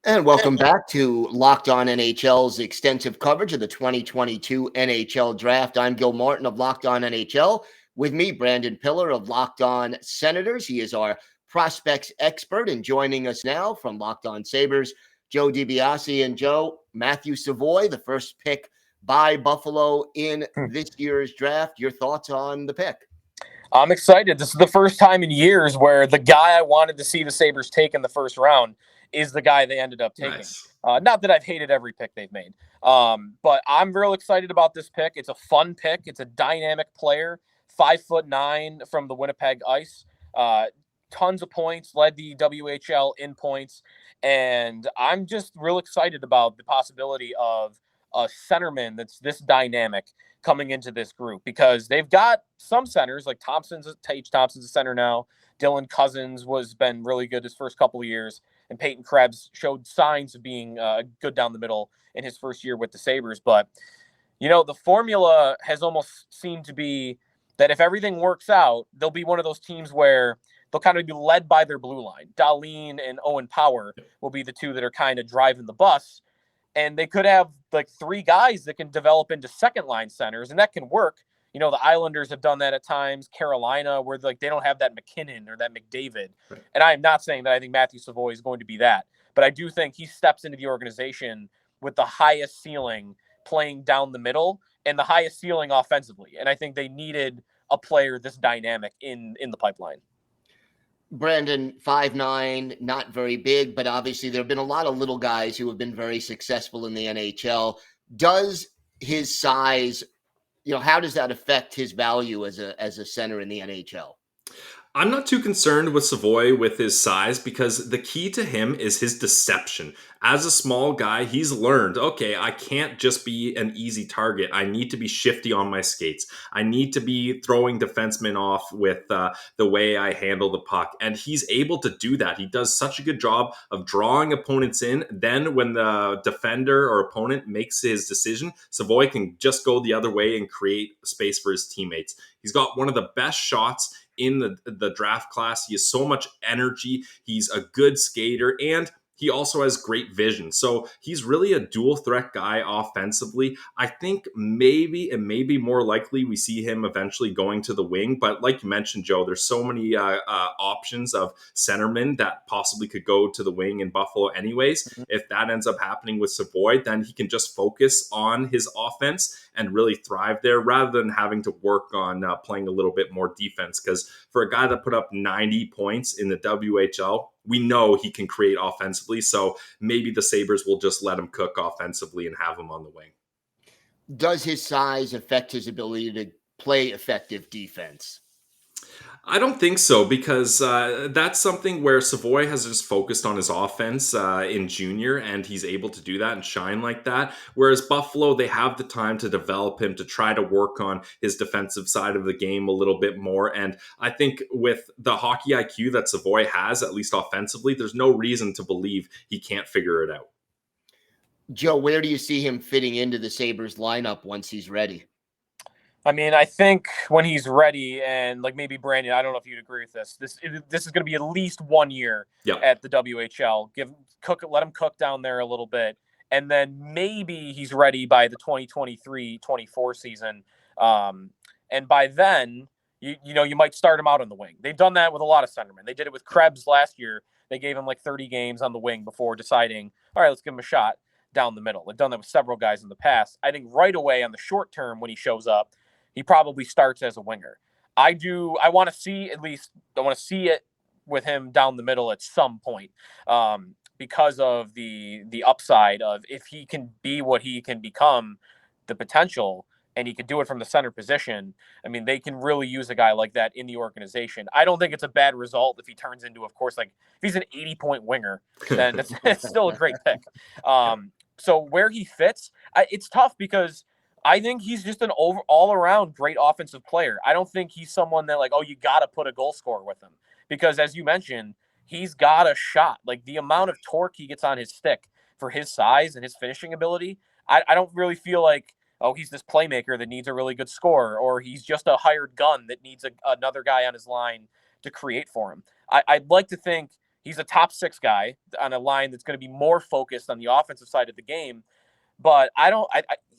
And welcome back to Locked On NHL's extensive coverage of the 2022 NHL Draft. I'm Gil Martin of Locked On NHL. With me, Brandon Pillar of Locked On Senators. He is our prospects expert, and joining us now from Locked On Sabres, Joe DiBiase. And Joe, Matthew Savoie, the first pick by Buffalo in this year's draft. Your thoughts on the pick? I'm excited. This is the first time in years where the guy I wanted to see the Sabres take in the first round is the guy they ended up taking. Nice. Not that I've hated every pick they've made, but I'm real excited about this pick. It's a fun pick. It's a dynamic player, 5'9" from the Winnipeg Ice. Tons of points, led the WHL in points, and I'm just real excited about the possibility of a centerman that's this dynamic coming into this group, because they've got some centers like Tage Thompson's a center now. Dylan Cousins been really good his first couple of years, and Peyton Krebs showed signs of being good down the middle in his first year with the Sabres. But, the formula has almost seemed to be that if everything works out, they'll be one of those teams where they'll kind of be led by their blue line. Dahlin and Owen Power will be the two that are kind of driving the bus. And they could have like three guys that can develop into second line centers, and that can work. The Islanders have done that at times. Carolina, where they don't have that McKinnon or that McDavid. Right. And I am not saying that I think Matthew Savoie is going to be that, but I do think he steps into the organization with the highest ceiling playing down the middle and the highest ceiling offensively. And I think they needed a player this dynamic in the pipeline. Brandon, 5'9", not very big, but obviously there have been a lot of little guys who have been very successful in the NHL. Does his size, how does that affect his value as a center in the NHL? I'm not too concerned with Savoie with his size, because the key to him is his deception. As a small guy, he's learned, okay, I can't just be an easy target. I need to be shifty on my skates. I need to be throwing defensemen off with the way I handle the puck. And he's able to do that. He does such a good job of drawing opponents in. Then when the defender or opponent makes his decision, Savoie can just go the other way and create space for his teammates. He's got one of the best shots in the draft class. He has so much energy. He's a good skater, and he also has great vision. So he's really a dual threat guy offensively. I think maybe more likely we see him eventually going to the wing. But like you mentioned, Joe, there's so many options of centermen that possibly could go to the wing in Buffalo anyways. Mm-hmm. If that ends up happening with Savoie, then he can just focus on his offense and really thrive there, rather than having to work on playing a little bit more defense. Because for a guy that put up 90 points in the WHL, we know he can create offensively. So maybe the Sabres will just let him cook offensively and have him on the wing. Does his size affect his ability to play effective defense? I don't think so, because that's something where Savoie has just focused on his offense in junior, and he's able to do that and shine like that. Whereas Buffalo, they have the time to develop him, to try to work on his defensive side of the game a little bit more. And I think with the hockey IQ that Savoie has, at least offensively, there's no reason to believe he can't figure it out. Joe, where do you see him fitting into the Sabres lineup once he's ready? I mean, I think when he's ready, and like maybe Brandon, I don't know if you'd agree with this. This is going to be at least 1 year at the WHL. Let him cook down there a little bit, and then maybe he's ready by the 2023-24 season. And by then, you might start him out on the wing. They've done that with a lot of centermen. They did it with Krebs last year. They gave him like 30 games on the wing before deciding, all right, let's give him a shot down the middle. They've done that with several guys in the past. I think right away on the short term when he shows up, he probably starts as a winger. I want to see it with him down the middle at some point, because of the upside of if he can be what he can become, the potential, and he can do it from the center position. I mean, they can really use a guy like that in the organization. I don't think it's a bad result if he turns into, of course, like if he's an 80-point winger, then it's still a great pick. So where he fits, it's tough, because I think he's just an all-around great offensive player. I don't think he's someone that you got to put a goal scorer with him, because as you mentioned, he's got a shot. Like the amount of torque he gets on his stick for his size and his finishing ability, I don't really feel like, he's this playmaker that needs a really good score, or he's just a hired gun that needs another guy on his line to create for him. I'd like to think He's a top 6 guy on a line that's going to be more focused on the offensive side of the game. But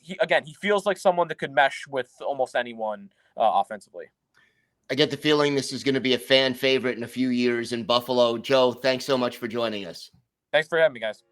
he feels like someone that could mesh with almost anyone offensively. I get the feeling this is going to be a fan favorite in a few years in Buffalo. Joe, thanks so much for joining us. Thanks for having me, guys.